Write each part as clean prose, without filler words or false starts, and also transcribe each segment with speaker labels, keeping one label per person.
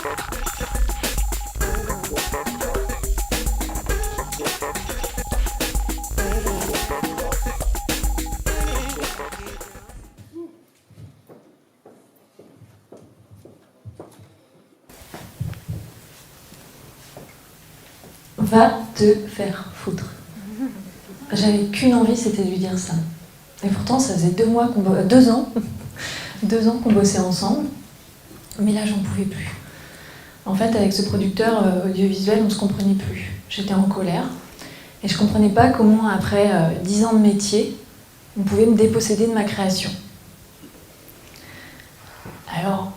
Speaker 1: Va te faire foutre. J'avais qu'une envie, c'était de lui dire ça. Et pourtant, ça faisait 2 ans, 2 ans qu'on bossait ensemble. Mais là, j'en pouvais plus. En fait, avec ce producteur audiovisuel, on ne se comprenait plus. J'étais en colère. Et je ne comprenais pas comment, après 10 ans de métier, on pouvait me déposséder de ma création. Alors,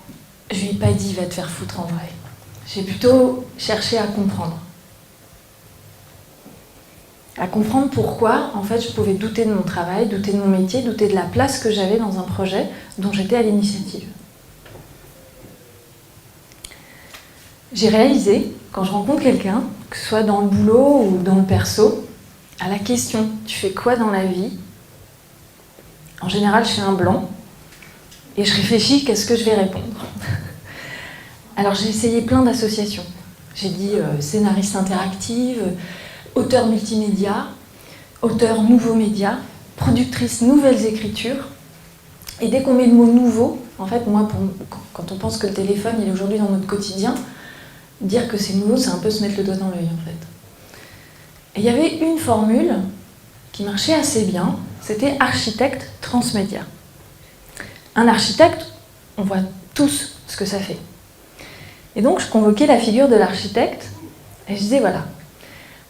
Speaker 1: je lui ai pas dit « va te faire foutre » en vrai. J'ai plutôt cherché à comprendre. À comprendre pourquoi, en fait, je pouvais douter de mon travail, douter de mon métier, douter de la place que j'avais dans un projet dont j'étais à l'initiative. J'ai réalisé, quand je rencontre quelqu'un, que ce soit dans le boulot ou dans le perso, à la question « tu fais quoi dans la vie ?», en général, je fais un blanc et je réfléchis qu'est-ce que je vais répondre. Alors j'ai essayé plein d'associations. J'ai dit scénariste interactive, auteur multimédia, auteur nouveaux médias, productrice nouvelles écritures. Et dès qu'on met le mot nouveau, en fait, moi, quand on pense que le téléphone il est aujourd'hui dans notre quotidien, dire que c'est nouveau, c'est un peu se mettre le doigt dans l'œil, en fait. Et il y avait une formule qui marchait assez bien, c'était architecte transmédia. Un architecte, on voit tous ce que ça fait. Et donc, je convoquais la figure de l'architecte et je disais, voilà,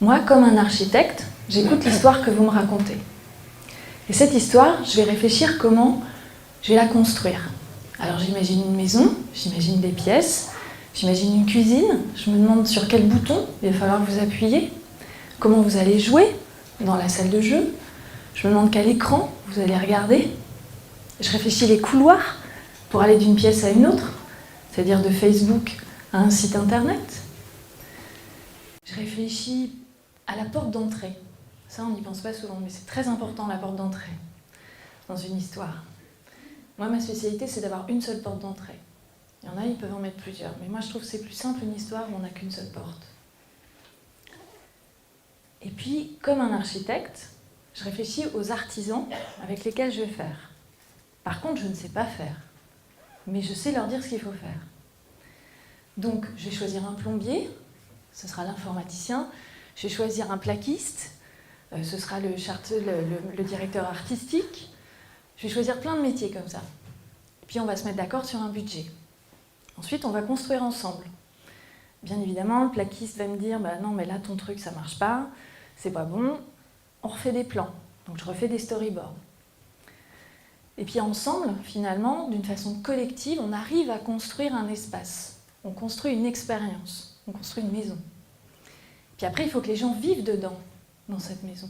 Speaker 1: moi, comme un architecte, j'écoute l'histoire que vous me racontez. Et cette histoire, je vais réfléchir comment je vais la construire. Alors, j'imagine une maison, j'imagine des pièces, j'imagine une cuisine, je me demande sur quel bouton il va falloir que vous appuyiez, comment vous allez jouer dans la salle de jeu, je me demande quel écran vous allez regarder, je réfléchis les couloirs pour aller d'une pièce à une autre, c'est-à-dire de Facebook à un site internet. Je réfléchis à la porte d'entrée. Ça, on n'y pense pas souvent, mais c'est très important, la porte d'entrée, dans une histoire. Moi, ma spécialité, c'est d'avoir une seule porte d'entrée. Il y en a, ils peuvent en mettre plusieurs, mais moi, je trouve que c'est plus simple une histoire où on n'a qu'une seule porte. Et puis, comme un architecte, je réfléchis aux artisans avec lesquels je vais faire. Par contre, je ne sais pas faire, mais je sais leur dire ce qu'il faut faire. Donc, je vais choisir un plombier, ce sera l'informaticien. Je vais choisir un plaquiste, ce sera le directeur artistique. Je vais choisir plein de métiers comme ça. Et puis, on va se mettre d'accord sur un budget. Ensuite, on va construire ensemble. Bien évidemment, le plaquiste va me dire bah non, mais là, ton truc, ça marche pas, c'est pas bon. On refait des plans. Donc, je refais des storyboards. Et puis, ensemble, finalement, d'une façon collective, on arrive à construire un espace. On construit une expérience. On construit une maison. Puis après, il faut que les gens vivent dedans, dans cette maison.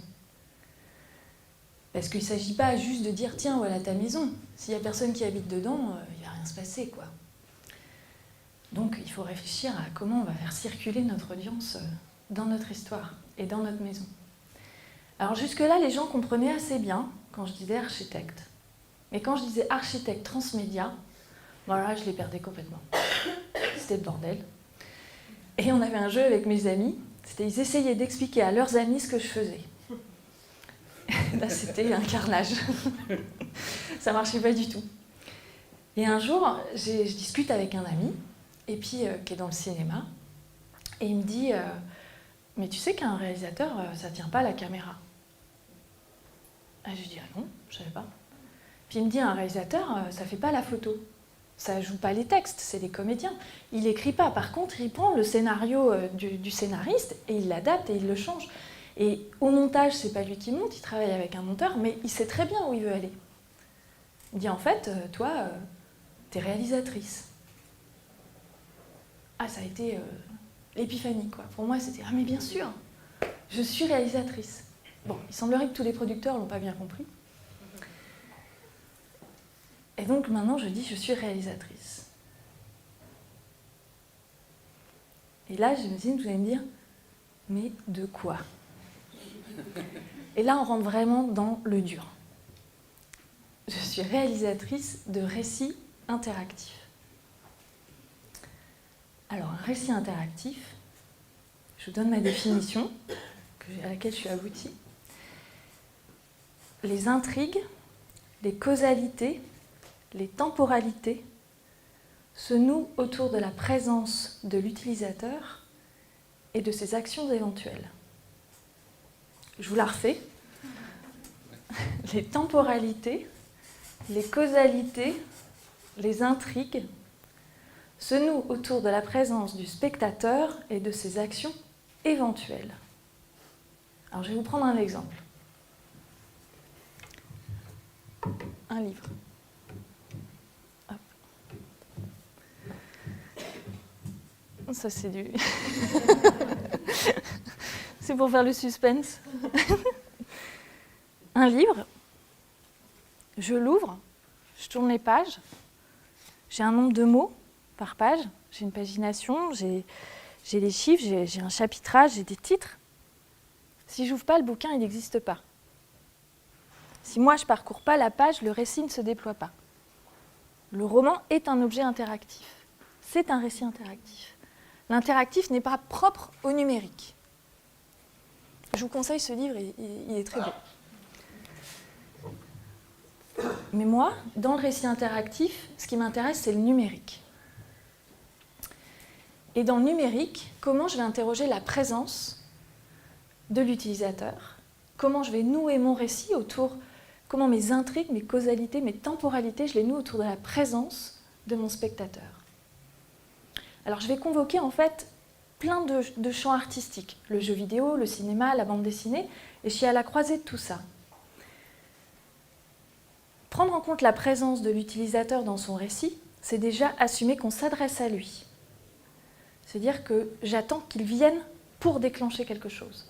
Speaker 1: Parce qu'il ne s'agit pas juste de dire « Tiens, voilà ta maison ». S'il n'y a personne qui habite dedans, il ne va rien se passer, quoi. Donc, il faut réfléchir à comment on va faire circuler notre audience dans notre histoire et dans notre maison. Alors jusque-là, les gens comprenaient assez bien quand je disais architecte. Mais quand je disais architecte transmédia, voilà, je les perdais complètement. C'était le bordel. Et on avait un jeu avec mes amis. C'était ils essayaient d'expliquer à leurs amis ce que je faisais. Là, c'était un carnage. Ça marchait pas du tout. Et un jour, je discute avec un ami, et puis qui est dans le cinéma, et il me dit mais tu sais qu'un réalisateur, ça tient pas à la caméra. Et je dis ah non, je savais pas. Puis il me dit un réalisateur, ça fait pas la photo. Ça joue pas les textes, c'est des comédiens. Il écrit pas. Par contre, il prend le scénario du scénariste et il l'adapte et il le change. Et au montage, c'est pas lui qui monte, il travaille avec un monteur, mais il sait très bien où il veut aller. Il dit en fait, toi, t'es réalisatrice. Ah, ça a été l'épiphanie, quoi. Pour moi, c'était ah mais bien sûr, je suis réalisatrice. Bon, il semblerait que tous les producteurs l'ont pas bien compris. Et donc maintenant, je dis je suis réalisatrice. Et là, j'imagine que vous allez me dire, mais de quoi ? Et là, on rentre vraiment dans le dur. Je suis réalisatrice de récits interactifs. Alors, un récit interactif, je vous donne ma définition, à laquelle je suis aboutie. Les intrigues, les causalités, les temporalités se nouent autour de la présence de l'utilisateur et de ses actions éventuelles. Je vous la refais. Les temporalités, les causalités, les intrigues se nouent autour de la présence du spectateur et de ses actions éventuelles. Alors, je vais vous prendre un exemple. Un livre. Hop. Ça, c'est du... c'est pour faire le suspense. Un livre, je l'ouvre, je tourne les pages, j'ai un nombre de mots par page, j'ai une pagination, j'ai les chiffres, j'ai un chapitrage, j'ai des titres. Si je n'ouvre pas le bouquin, il n'existe pas. Si moi, je ne parcours pas la page, le récit ne se déploie pas. Le roman est un objet interactif. C'est un récit interactif. L'interactif n'est pas propre au numérique. Je vous conseille ce livre, il est très beau. Mais moi, dans le récit interactif, ce qui m'intéresse, c'est le numérique. Et dans le numérique, comment je vais interroger la présence de l'utilisateur? Comment je vais nouer mon récit autour, comment mes intrigues, mes causalités, mes temporalités, je les noue autour de la présence de mon spectateur. Alors je vais convoquer en fait plein de champs artistiques, le jeu vidéo, le cinéma, la bande dessinée, et je suis à la croisée de tout ça. Prendre en compte la présence de l'utilisateur dans son récit, c'est déjà assumer qu'on s'adresse à lui. C'est-à-dire que j'attends qu'il vienne pour déclencher quelque chose.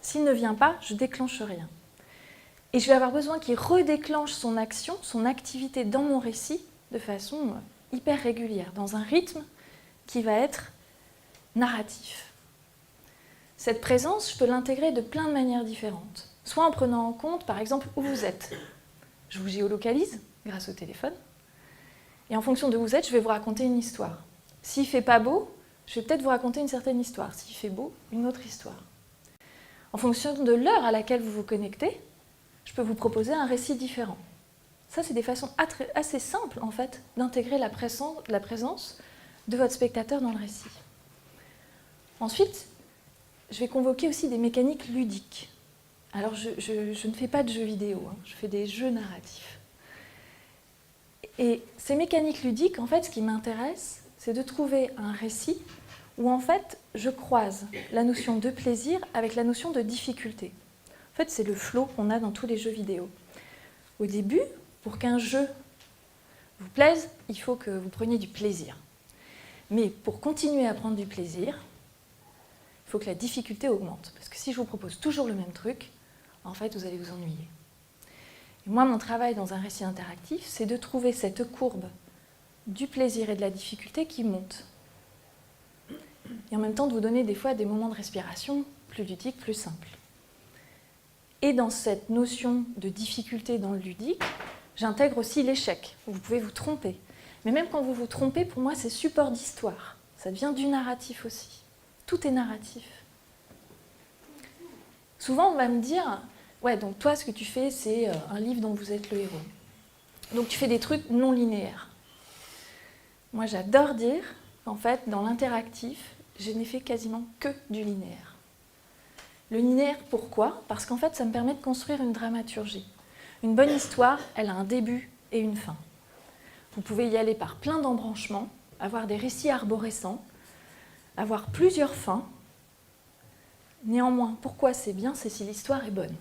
Speaker 1: S'il ne vient pas, je ne déclenche rien. Et je vais avoir besoin qu'il redéclenche son action, son activité dans mon récit de façon hyper régulière, dans un rythme qui va être narratif. Cette présence, je peux l'intégrer de plein de manières différentes. Soit en prenant en compte, par exemple, où vous êtes. Je vous géolocalise grâce au téléphone. Et en fonction de où vous êtes, je vais vous raconter une histoire. S'il ne fait pas beau, je vais peut-être vous raconter une certaine histoire. S'il fait beau, une autre histoire. En fonction de l'heure à laquelle vous vous connectez, je peux vous proposer un récit différent. Ça, c'est des façons assez simples, en fait, d'intégrer la présence de votre spectateur dans le récit. Ensuite, je vais convoquer aussi des mécaniques ludiques. Alors, je ne fais pas de jeux vidéo, je fais des jeux narratifs. Et ces mécaniques ludiques, en fait, ce qui m'intéresse, c'est de trouver un récit où, en fait, je croise la notion de plaisir avec la notion de difficulté. En fait, c'est le flow qu'on a dans tous les jeux vidéo. Au début, pour qu'un jeu vous plaise, il faut que vous preniez du plaisir. Mais pour continuer à prendre du plaisir, il faut que la difficulté augmente. Parce que si je vous propose toujours le même truc, en fait, vous allez vous ennuyer. Et moi, mon travail dans un récit interactif, c'est de trouver cette courbe du plaisir et de la difficulté qui monte. Et en même temps, de vous donner des fois des moments de respiration plus ludiques, plus simples. Et dans cette notion de difficulté dans le ludique, j'intègre aussi l'échec. Vous pouvez vous tromper. Mais même quand vous vous trompez, pour moi, c'est support d'histoire. Ça devient du narratif aussi. Tout est narratif. Souvent, on va me dire, ouais, donc toi, ce que tu fais, c'est un livre dont vous êtes le héros. Donc tu fais des trucs non linéaires. Moi, j'adore dire qu'en fait, dans l'interactif, je n'ai fait quasiment que du linéaire. Le linéaire, pourquoi? Parce qu'en fait, ça me permet de construire une dramaturgie. Une bonne histoire, elle a un début et une fin. Vous pouvez y aller par plein d'embranchements, avoir des récits arborescents, avoir plusieurs fins. Néanmoins, pourquoi c'est bien? C'est si l'histoire est bonne.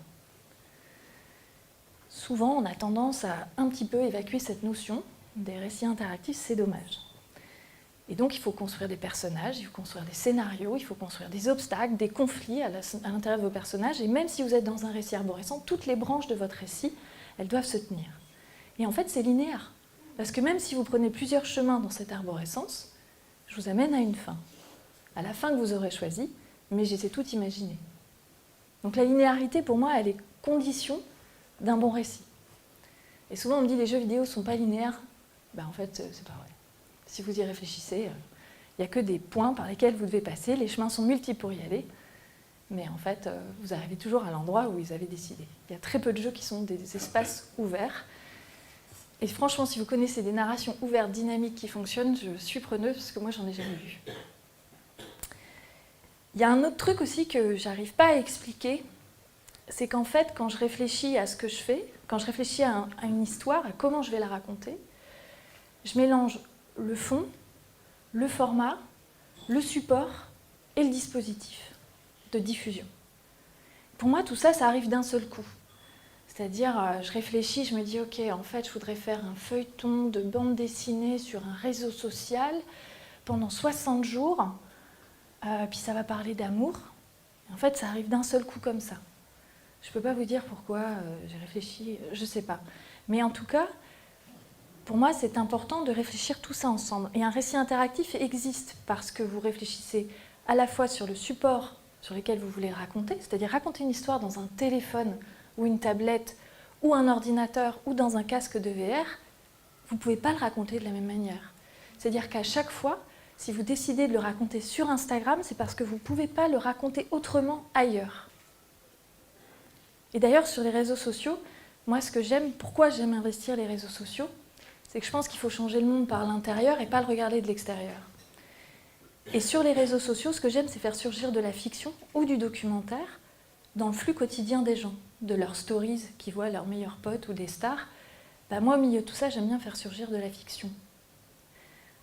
Speaker 1: Souvent, on a tendance à un petit peu évacuer cette notion des récits interactifs, c'est dommage. Et donc, il faut construire des personnages, il faut construire des scénarios, il faut construire des obstacles, des conflits à l'intérieur de vos personnages. Et même si vous êtes dans un récit arborescent, toutes les branches de votre récit, elles doivent se tenir. Et en fait, c'est linéaire. Parce que même si vous prenez plusieurs chemins dans cette arborescence, je vous amène à une fin. À la fin que vous aurez choisie, mais je les ai toutes imaginées. Donc la linéarité, pour moi, elle est condition d'un bon récit. Et souvent, on me dit les jeux vidéo ne sont pas linéaires. Ben, en fait, c'est pas vrai. Si vous y réfléchissez, Il n'y a que des points par lesquels vous devez passer, les chemins sont multiples pour y aller, mais en fait, vous arrivez toujours à l'endroit où ils avaient décidé. Il y a très peu de jeux qui sont des espaces ouverts. Et franchement, si vous connaissez des narrations ouvertes, dynamiques qui fonctionnent, je suis preneuse parce que moi, j'en ai jamais vu. Il y a un autre truc aussi que j'arrive pas à expliquer, c'est qu'en fait, quand je réfléchis à ce que je fais, quand je réfléchis à une histoire, à comment je vais la raconter, je mélange le fond, le format, le support et le dispositif de diffusion. Pour moi, tout ça, ça arrive d'un seul coup. C'est-à-dire, je réfléchis, je me dis, ok, en fait, je voudrais faire un feuilleton de bande dessinée sur un réseau social pendant 60 jours, puis ça va parler d'amour. En fait, ça arrive d'un seul coup comme ça. Je ne peux pas vous dire pourquoi j'ai réfléchi, je ne sais pas. Mais en tout cas, pour moi, c'est important de réfléchir tout ça ensemble. Et un récit interactif existe parce que vous réfléchissez à la fois sur le support sur lequel vous voulez raconter, c'est-à-dire raconter une histoire dans un téléphone ou une tablette ou un ordinateur ou dans un casque de VR, vous ne pouvez pas le raconter de la même manière. C'est-à-dire qu'à chaque fois, si vous décidez de le raconter sur Instagram, c'est parce que vous ne pouvez pas le raconter autrement ailleurs. Et d'ailleurs, sur les réseaux sociaux, moi, ce que j'aime, pourquoi j'aime investir les réseaux sociaux, c'est que je pense qu'il faut changer le monde par l'intérieur et pas le regarder de l'extérieur. Et sur les réseaux sociaux, ce que j'aime, c'est faire surgir de la fiction ou du documentaire dans le flux quotidien des gens, de leurs stories qui voient leurs meilleurs potes ou des stars. Moi, au milieu de tout ça, j'aime bien faire surgir de la fiction.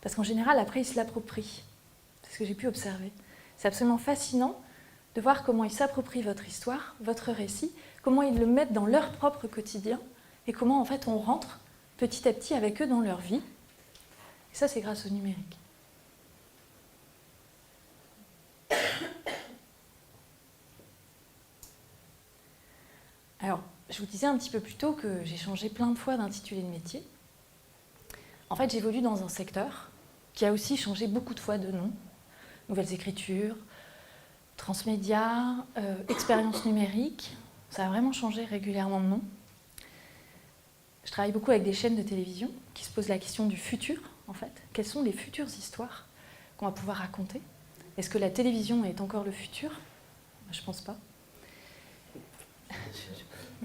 Speaker 1: Parce qu'en général, après, ils se l'approprient. C'est ce que j'ai pu observer. C'est absolument fascinant de voir comment ils s'approprient votre histoire, votre récit, comment ils le mettent dans leur propre quotidien et comment, en fait, on rentre petit à petit avec eux dans leur vie. Et ça, c'est grâce au numérique. Alors, je vous disais un petit peu plus tôt que j'ai changé plein de fois d'intitulé de métier. En fait, j'évolue dans un secteur qui a aussi changé beaucoup de fois de nom. Nouvelles écritures, transmédia, expérience numérique. Ça a vraiment changé régulièrement de nom. Je travaille beaucoup avec des chaînes de télévision qui se posent la question du futur, en fait. Quelles sont les futures histoires qu'on va pouvoir raconter? Est-ce que la télévision est encore le futur? Je ne pense pas.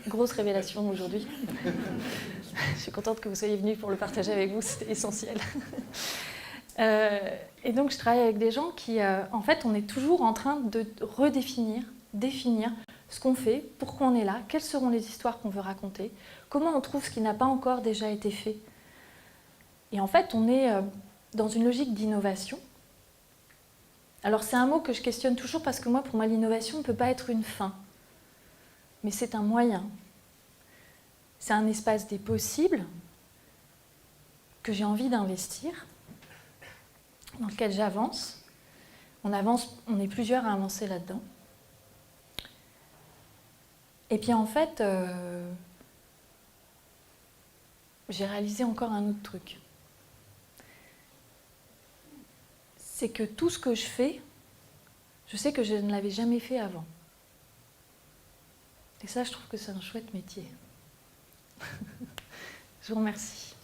Speaker 1: Grosse révélation aujourd'hui. Je suis contente que vous soyez venus pour le partager avec vous, c'était essentiel. Et donc je travaille avec des gens qui, en fait, on est toujours en train de redéfinir, définir ce qu'on fait, pourquoi on est là, quelles seront les histoires qu'on veut raconter, comment on trouve ce qui n'a pas encore déjà été fait. Et en fait, on est dans une logique d'innovation. Alors c'est un mot que je questionne toujours parce que moi, pour moi, l'innovation ne peut pas être une fin. Mais c'est un moyen. C'est un espace des possibles que j'ai envie d'investir, dans lequel j'avance. On avance, on est plusieurs à avancer là-dedans. Et puis en fait, j'ai réalisé encore un autre truc. C'est que tout ce que je fais, je sais que je ne l'avais jamais fait avant. Et ça, je trouve que c'est un chouette métier. Je vous remercie.